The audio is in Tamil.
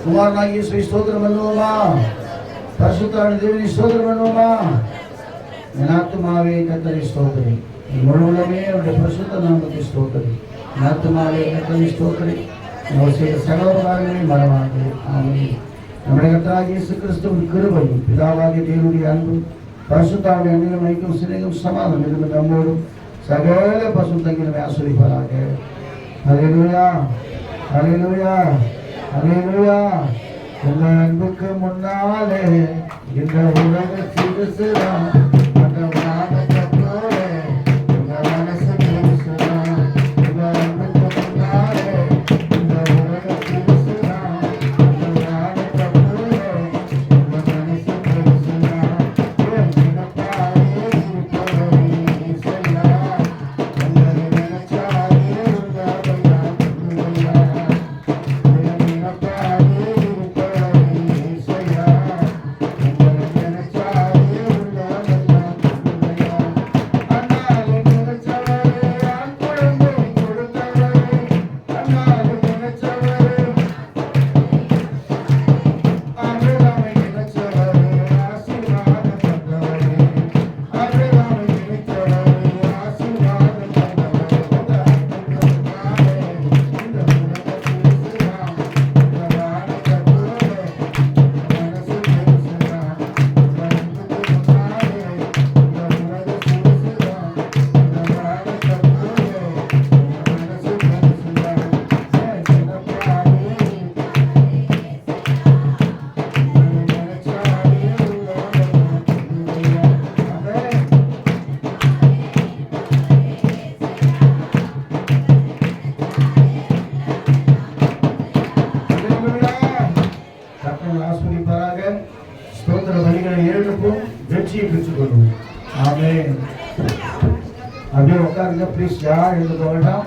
குமாரனாகிய இயேசுவை ஸ்தோத்திரம் பண்ணுவோமா? பரிசுத்தமான தேவனை ஸ்தோத்திரம் பண்ணுவோமா? என் ஆத்துமாவே கர்த்தரை ஸ்தோத்திரி, என் முழு உள்ளமே அவருடைய பரிசுத்த நாமத்தை ஸ்தோத்திரி. என் ஆத்துமாவே கர்த்தரை ஸ்தோத்திரி, அவர் செய்த சகல காரியங்களையும் மறவாது. ஆமென். நம்முடைய கர்த்தராகிய இயேசு கிறிஸ்துவின் கிருபையும் பிதாவாகிய தேவனுடைய அன்பும் பரிசுத்தாவின் அன்பிலும் ஐக்கியம் சிநேகம் சமாதானம் இருந்து நம்மோடும் சகல பரிசுத்தங்களை ஆசீர்வதிப்பாராக. ஹல்லேலூயா, ஹல்லேலூயா, ஹல்லேலூயா. உங்க அன்புக்கு முன்னாலே இந்த உலக சிறுசுதான் ஸ்தோத்திர பலிகளை ஏழுப்போம், வெற்றியை பெற்றுக் கொள்வோம். ஆமென். அப்படியே உட்காருங்க ப்ளீஸ். யார் எழுத வேண்டாம்.